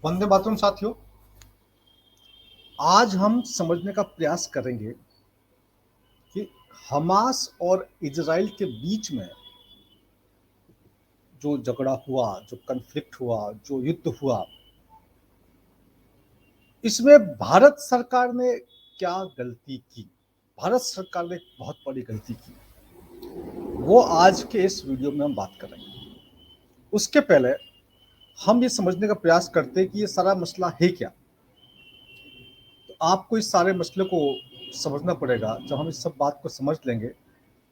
वंदे मातरम साथियों। आज हम समझने का प्रयास करेंगे कि हमास और इजराइल के बीच में जो झगड़ा हुआ, जो कन्फ्लिक्ट हुआ, जो युद्ध हुआ, इसमें भारत सरकार ने क्या गलती की। भारत सरकार ने एक बहुत बड़ी गलती की, वो आज के इस वीडियो में हम बात करेंगे। उसके पहले हम ये समझने का प्रयास करते हैं कि ये सारा मसला है क्या। तो आपको इस सारे मसले को समझना पड़ेगा। जब हम इस सब बात को समझ लेंगे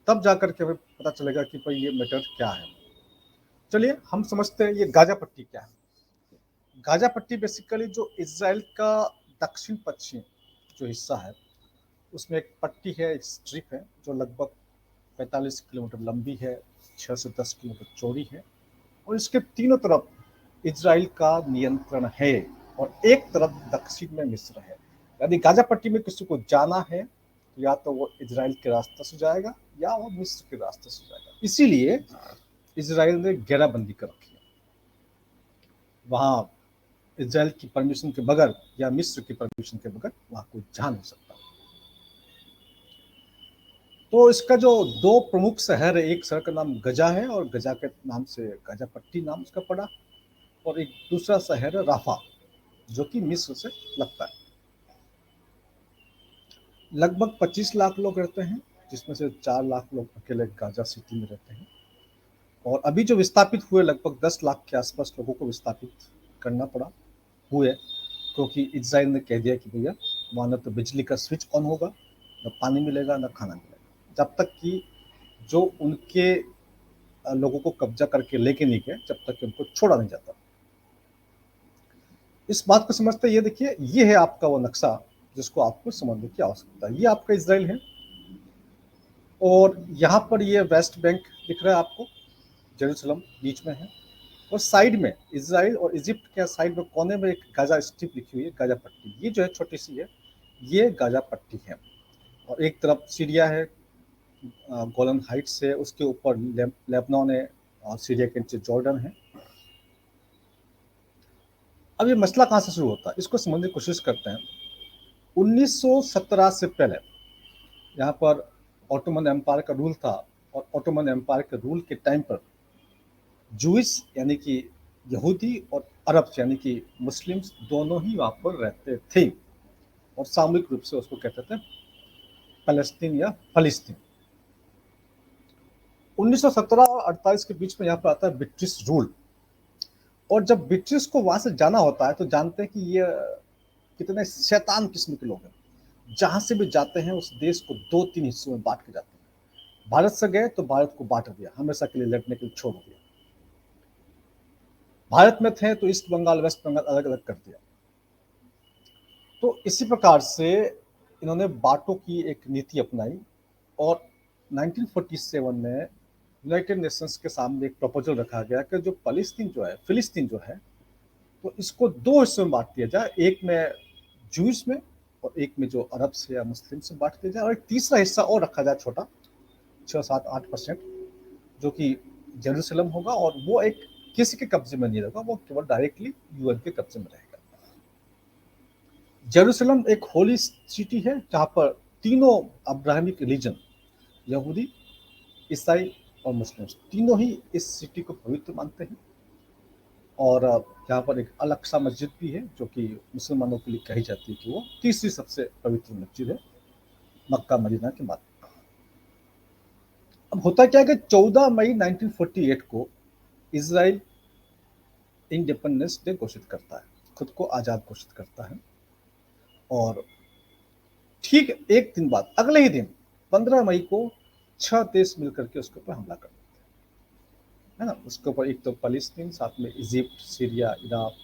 तब जाकर के हमें पता चलेगा कि भाई ये मैटर क्या है। चलिए हम समझते हैं ये गाजा पट्टी क्या है। गाजा पट्टी बेसिकली जो इजराइल का दक्षिण पश्चिम जो हिस्सा है, उसमें एक पट्टी है, एक स्ट्रिप है जो लगभग 45 किलोमीटर लंबी है, 6 से 10 किलोमीटर चौड़ी है, और इसके तीनों तरफ इजराइल का नियंत्रण है और एक तरफ दक्षिण में मिस्र है। यदि गाजा पट्टी में किसी को जाना है तो या तो वो इजराइल के रास्ते से जाएगा या वो मिस्र के रास्ते से जाएगा। इसीलिए इजराइल ने घेराबंदी कर रखी है। वहां इजराइल की परमिशन के बगैर या मिस्र की परमिशन के बगैर वहां कोई जा नहीं सकता। तो इसका जो दो प्रमुख शहर है, एक शहर का नाम गजा है और गजा के नाम से गजा पट्टी नाम उसका पड़ा, और एक दूसरा शहर है राफा जो कि मिस्र से लगता है। लगभग 25 लाख लोग रहते हैं, जिसमें से 4 लाख लोग अकेले गाजा सिटी में रहते हैं। और अभी जो विस्थापित हुए लगभग 10 लाख के आसपास लोगों को विस्थापित करना पड़ा हुए, क्योंकि इजराइल ने कह दिया कि भैया वहाँ न तो बिजली का स्विच ऑन होगा, न पानी मिलेगा, न खाना मिलेगा, जब तक कि जो उनके लोगों को कब्जा करके लेके नहीं गए, जब तक कि उनको छोड़ा नहीं जाता। इस बात को समझते ये देखिए, ये है आपका वो नक्शा जिसको आपको समझने की आवश्यकता है। ये आपका इजराइल है और यहाँ पर ये वेस्ट बैंक दिख रहा है आपको, जेरूसलम बीच में है, और साइड में इजराइल और इजिप्ट के साइड में कोने में एक गाजा स्ट्रिप लिखी हुई है, गाजा पट्टी। ये जो है छोटी सी है, ये गाजा पट्टी है। और एक तरफ सीरिया है, गोलन हाइट्स है, उसके ऊपर लेबनान है, और सीरिया के नीचे जॉर्डन है। अब ये मसला कहाँ से शुरू होता है, इसको समझने की कोशिश करते हैं। 1917 से पहले यहाँ पर ऑटोमन एम्पायर का रूल था, और ऑटोमन एम्पायर के रूल के टाइम पर जूइश यानी कि यहूदी और अरब यानी कि मुस्लिम्स दोनों ही वहाँ पर रहते थे, और सामूहिक रूप से उसको कहते थे फलस्तीन या फलिस्तीन। 1917 और 48 के बीच में यहाँ पर आता है ब्रिटिश रूल, और जब ब्रिटिश को वहां से जाना होता है तो जानते हैं कि ये कितने शैतान किस्म के लोग हैं। जहां से भी जाते हैं उस देश को 2-3 हिस्सों में बांट के जाते हैं। भारत से गए तो भारत को बांट दिया, हमेशा के लिए लड़ने के लिए छोड़ दिया। भारत में थे तो ईस्ट बंगाल वेस्ट बंगाल अलग अलग कर दिया। तो इसी प्रकार से इन्होंने बाटों की एक नीति अपनाई, और 1947 में यूनाइटेड नेशंस के सामने एक प्रपोजल रखा गया कि जो फिलिस्तीन जो है, तो इसको दो हिस्सों में बांट दिया जाए, एक में जूस में और एक में जो अरब से या मुस्लिम से बांट दिया जाए, और एक तीसरा हिस्सा और रखा जाए छोटा, 6-7-8% जो कि जेरूसलम होगा, और वो एक किसी के कब्जे में नहीं रहेगा, वो केवल डायरेक्टली यूएन के कब्जे में रहेगा। जेरूसलम एक होली सिटी है जहाँ पर तीनों अब्राहमिक रिलीजन, यहूदी, ईसाई और मुस्लिम, तीनों ही इस सिटी को पवित्र मानते हैं। और यहाँ पर एक अल अक्सा मस्जिद भी है जो कि मुसलमानों के लिए कही जाती है कि वो तीसरी सबसे पवित्र मस्जिद है मक्का मदीना के बाद। अब होता क्या है कि 14 मई 1948 को इसराइल इंडिपेंडेंस डे घोषित करता है, खुद को आज़ाद घोषित करता है। और ठीक एक दिन बाद, अगले ही दिन 15 मई को 6 देश मिलकर के उसके ऊपर हमला कर देते हैं, है ना। उसके ऊपर एक तो फलस्तीन, साथ में Egypt, Syria, Iraq,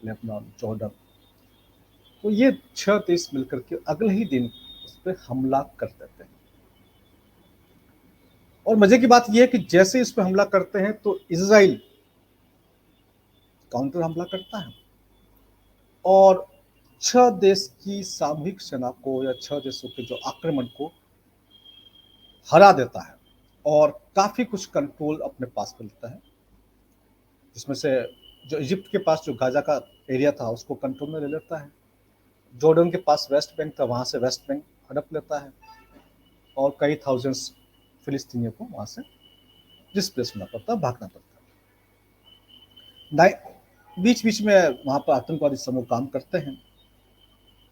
Lebanon, Jordan, तो ये 6 देश मिलकर के अगले ही दिन उस पर हमला कर देते हैं। और मजे की बात यह है कि जैसे इस पर हमला करते हैं तो इजराइल काउंटर हमला करता है, और 6 देश की सामूहिक सेना को या 6 देशों के जो आक्रमण को हरा देता है, और काफी कुछ कंट्रोल अपने पास कर लेता है। जिसमें से जो इजिप्ट के पास जो गाजा का एरिया था उसको कंट्रोल में ले लेता है। जॉर्डन के पास वेस्ट बैंक था, वहाँ से वेस्ट बैंक हड़प लेता है और कई थाउजेंड्स फिलिस्तीनियों को वहाँ से डिस्प्लेस होना पड़ता, भागना पड़ता। बीच बीच में वहाँ पर आतंकवादी समूह काम करते हैं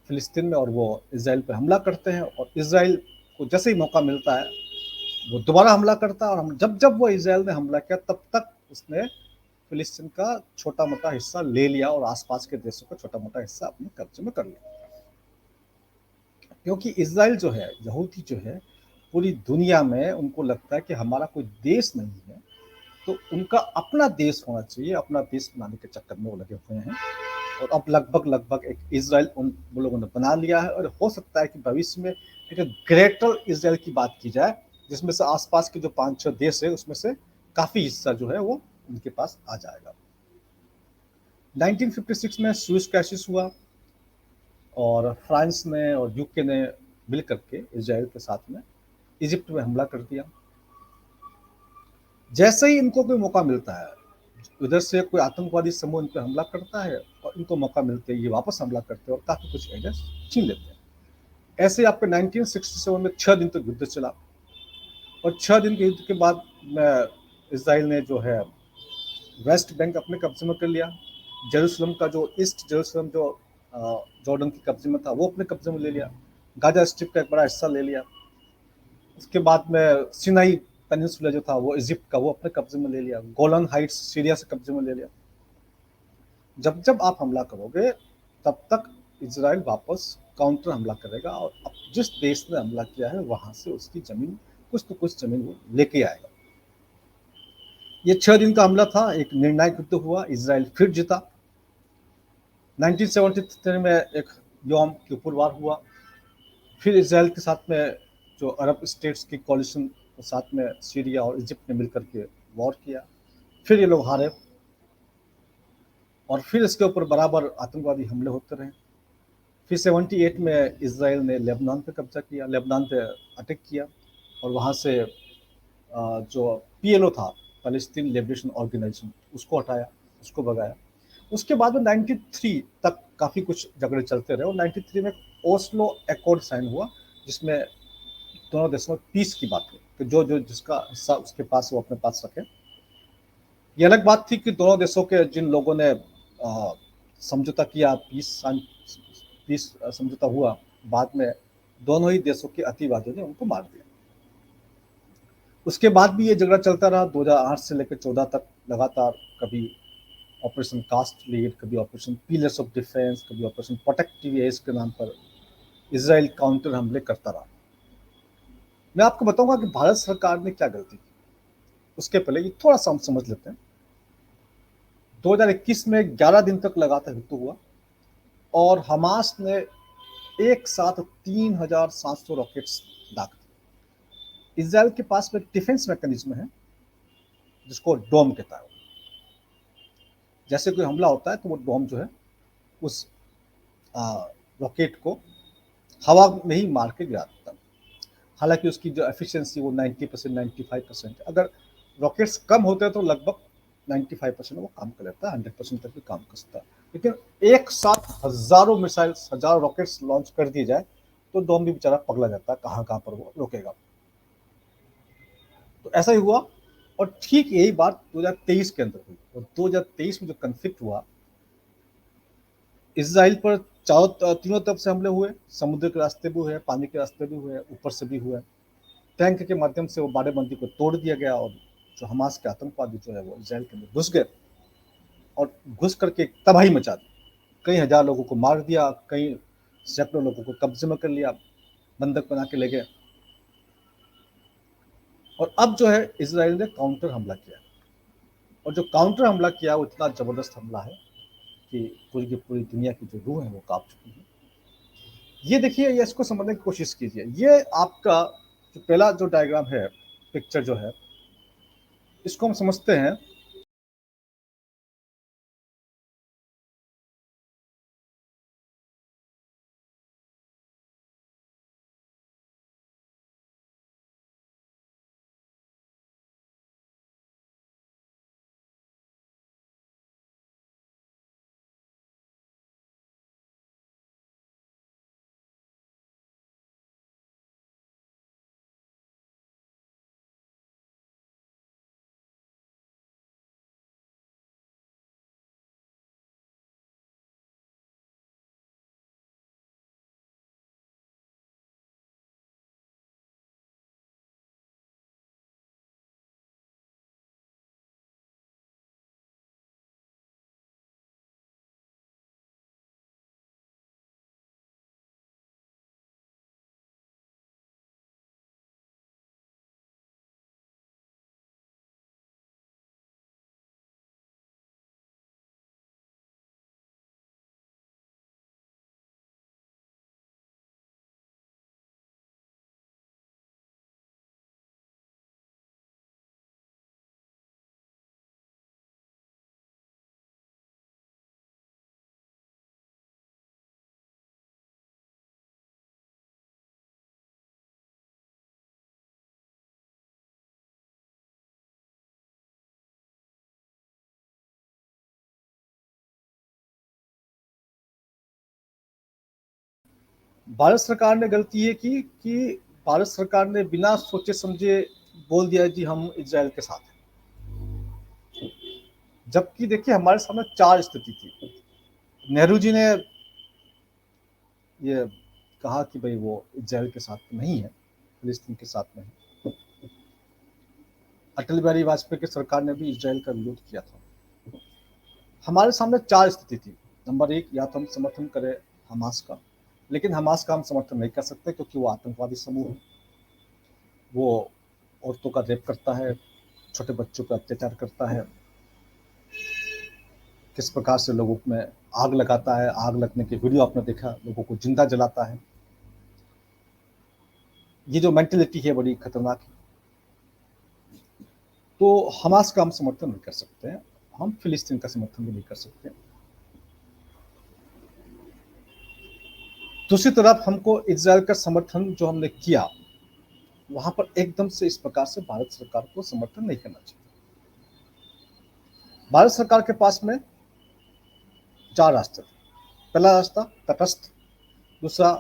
फिलिस्तीन में, और वो इसराइल पर हमला करते हैं, और इसराइल को जैसे ही मौका मिलता है वो दोबारा हमला करता है। और हम जब जब वो इसराइल ने हमला किया तब तक उसने फिलिस्तीन का छोटा मोटा हिस्सा ले लिया और आसपास के देशों का छोटा मोटा हिस्सा अपने कब्जे में कर लिया। क्योंकि इसराइल जो है, यहूदी जो है, पूरी दुनिया में उनको लगता है कि हमारा कोई देश नहीं है, तो उनका अपना देश होना चाहिए, अपना देश बनाने के चक्कर में वो लगे हुए हैं। और अब लगभग लगभग एक इसराइल उन लोगों ने बना लिया है, और हो सकता है कि भविष्य में एक ग्रेटर इसराइल की बात की जाए, जिसमें से आसपास के जो 5-6 देश है उसमें से काफी हिस्सा जो है वो उनके पास आ जाएगा। 1956 में स्विस क्राइसिस हुआ और फ्रांस ने और यूके ने मिल करके इसराइल के साथ में इजिप्ट में हमला कर दिया। जैसे ही इनको कोई मौका मिलता है, उधर से कोई आतंकवादी समूह इन पर हमला करता है, और इनको मौका मिलते ही ये वापस हमला करते हैं और काफी कुछ एरिया छीन लेते हैं। ऐसे आपके 1967 में 6 दिन तक युद्ध चला, और 6 दिन के युद्ध के बाद में इसराइल ने जो है वेस्ट बैंक अपने कब्जे में कर लिया। जेरूसलम का जो ईस्ट जेरूसलम जो जॉर्डन के कब्जे में था वो अपने कब्जे में ले लिया। गाजा स्ट्रिप का एक बड़ा हिस्सा ले लिया। उसके बाद में सिनाई पेनिनसुला जो था वो इजिप्ट का, वो अपने कब्जे में ले लिया। गोलन हाइट्स सीरिया से कब्जे में ले लिया। जब जब आप हमला करोगे तब तक इजराइल वापस काउंटर हमला करेगा, और अब जिस देश ने हमला किया है वहां से उसकी जमीन, कुछ तो कुछ जमीन वो लेके आएगा। ये 6 दिन का हमला था, एक निर्णायक युद्ध हुआ, इजराइल फिर जीता। 1973 में एक यौम किपुर वार हुआ। फिर इसराइल के साथ में जो अरब स्टेट्स की कॉलिशन के साथ में सीरिया और इजिप्ट ने मिलकर के वॉर किया। फिर ये लोग हारे, और फिर इसके ऊपर बराबर आतंकवादी हमले होते रहे। फिर 78 में इसराइल ने लेबनान पे कब्जा किया, लेबनान पे अटैक किया, और वहाँ से जो पीएलओ था, पैलेस्टीन लिबरेशन ऑर्गेनाइजेशन, उसको हटाया, उसको भगाया। उसके बाद में 93 तक काफ़ी कुछ झगड़े चलते रहे, और 93 में ओस्लो एकॉर्ड साइन हुआ, जिसमें दोनों देशों में पीस की बात हुई कि जो जो जिसका हिस्सा उसके पास वो अपने पास रखे। ये अलग बात थी कि दोनों देशों के जिन लोगों ने समझौता किया, पीस समझौता हुआ, बाद में दोनों ही देशों के अतिवादियों ने उनको मार दिया। उसके बाद भी ये झगड़ा चलता रहा 2008 से लेकर 14 तक लगातार। कभी ऑपरेशन कास्ट लीड, कभी ऑपरेशन पिलर्स ऑफ डिफेंस, कभी ऑपरेशन प्रोटेक्टिव एज के नाम पर इसराइल काउंटर हमले करता रहा। मैं आपको बताऊंगा कि भारत सरकार ने क्या गलती की। उसके पहले ये थोड़ा सा हम समझ लेते हैं। 2021 में 11 दिन तक लगातार युद्ध हुआ, और हमास ने एक साथ 3700 रॉकेट्स दाग दिए। इसराइल के पास में डिफेंस मैकेनिज्म है जिसको डोम कहता है। जैसे कोई हमला होता है तो वो डोम जो है उस रॉकेट को हवा में ही मार के गिरा देता है। हालांकि उसकी जो एफिशिएंसी वो 90% 95%। अगर रॉकेट्स कम होते हैं तो लगभग 95% वो काम कर लेता है, 100% तक भी काम कर सकता है। लेकिन एक साथ हजारों मिसाइल्स, हजारों रॉकेट्स लॉन्च कर दिए जाए तो डोम भी बेचारा पगला जाता है, कहाँ कहाँ पर वो रोकेगा। तो ऐसा ही हुआ, और ठीक यही बात 2023 के अंदर हुई। और 2023 में जो कन्फ्लिक्ट हुआ, इसराइल पर तीनों तरफ से हमले हुए। समुद्र के रास्ते भी हुए, पानी के रास्ते भी हुए, ऊपर से भी हुए। टैंक के माध्यम से वो बाड़ेबंदी को तोड़ दिया गया, और जो हमास के आतंकवादी जो है वो इसराइल के अंदर घुस गए, और घुस करके तबाही मचा दी। कई हजार लोगों को मार दिया, कई सैकड़ों लोगों को कब्जे में कर लिया, बंधक बना के ले गए। और अब जो है इसराइल ने काउंटर हमला किया, और जो काउंटर हमला किया वो इतना जबरदस्त हमला है कि पूरी की पूरी दुनिया की जो रूह है वो कांप चुकी है। ये देखिए, ये इसको समझने की कोशिश कीजिए। ये आपका जो पहला जो डायग्राम है, पिक्चर जो है, इसको हम समझते हैं भारत सरकार ने गलती ये की कि भारत सरकार ने बिना सोचे समझे बोल दिया जी हम इजराइल के साथ हैं, जबकि देखिए हमारे सामने चार स्थिति थी। नेहरू जी ने ये कहा कि भाई वो इजराइल के साथ नहीं है, फिलिस्तीन के साथ में है। अटल बिहारी वाजपेयी की सरकार ने भी इजराइल का विरोध किया था। हमारे सामने चार स्थिति थी। नंबर एक, या तो हम समर्थन करें हमास का, लेकिन हमास का हम समर्थन नहीं कर सकते क्योंकि वो आतंकवादी समूह है। वो औरतों का रेप करता है, छोटे बच्चों पर अत्याचार करता है, किस प्रकार से लोगों में आग लगाता है, आग लगने की वीडियो आपने देखा, लोगों को जिंदा जलाता है। ये जो मेंटेलिटी है बड़ी खतरनाक है। तो हमास का हम समर्थन नहीं कर सकते हैं, हम फिलिस्तीन का समर्थन भी नहीं कर सकते। दूसरी तरफ हमको इजराइल का समर्थन जो हमने किया, वहां पर एकदम से इस प्रकार से भारत सरकार को समर्थन नहीं करना चाहिए। भारत सरकार के पास में चार रास्ते थे। पहला रास्ता तटस्थ, दूसरा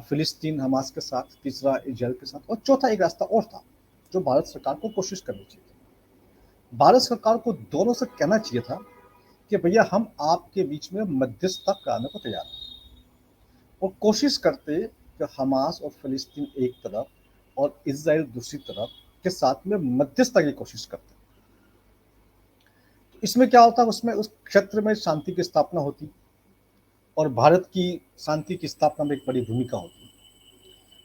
फिलिस्तीन हमास के साथ, तीसरा इजराइल के साथ, और चौथा एक रास्ता और था जो भारत सरकार को कोशिश करनी चाहिए थी। भारत सरकार को दोनों से कहना चाहिए था कि भैया हम आपके बीच में मध्यस्थता कराने को तैयार हैं, और कोशिश करते कि हमास और फिलिस्तीन एक तरफ और इजराइल दूसरी तरफ के साथ में मध्यस्थता की कोशिश करते। तो इसमें क्या होता, उसमें उस क्षेत्र में शांति की स्थापना होती और भारत की शांति की स्थापना में एक बड़ी भूमिका होती।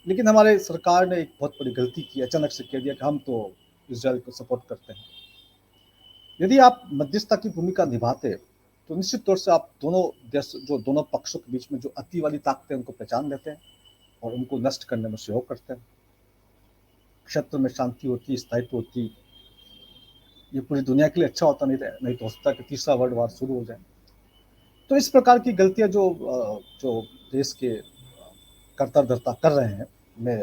लेकिन हमारे सरकार ने एक बहुत बड़ी गलती की, अचानक से कह दिया कि हम तो इजराइल को सपोर्ट करते हैं। यदि आप मध्यस्थता की भूमिका निभाते तो निश्चित तौर से आप दोनों देश, जो दोनों पक्षों के बीच में जो अतिवादी ताकतें उनको पहचान लेते हैं और उनको नष्ट करने में सहयोग करते हैं। क्षेत्र में शांति होती, स्थायित्व होती, ये पूरी दुनिया के लिए अच्छा होता। नहीं तो हो सकता है कि तीसरा वर्ल्ड वार शुरू हो जाए। तो इस प्रकार की गलतियां जो देश के कर्ताधर्ता कर रहे हैं, मैं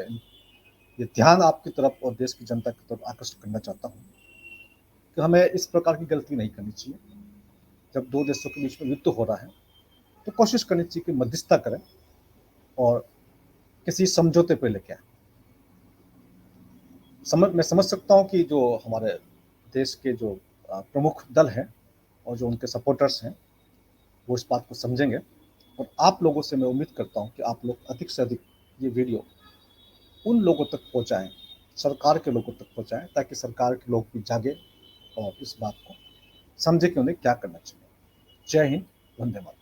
ये ध्यान आपकी तरफ और देश की जनता की तरफ आकर्षित करना चाहता हूँ कि हमें इस प्रकार की गलती नहीं करनी चाहिए। जब दो देशों के बीच में युद्ध हो रहा है तो कोशिश करनी चाहिए कि मध्यस्थता करें और किसी समझौते पर लेके आए। मैं समझ सकता हूँ कि जो हमारे देश के जो प्रमुख दल हैं और जो उनके सपोर्टर्स हैं, वो इस बात को समझेंगे, और आप लोगों से मैं उम्मीद करता हूँ कि आप लोग अधिक से अधिक ये वीडियो उन लोगों तक पहुँचाएँ, सरकार के लोगों तक पहुँचाएँ, ताकि सरकार के लोग भी जागे और इस बात को समझे कि उन्हें क्या करना चाहिए। जय हिंद, वंदे मातरम।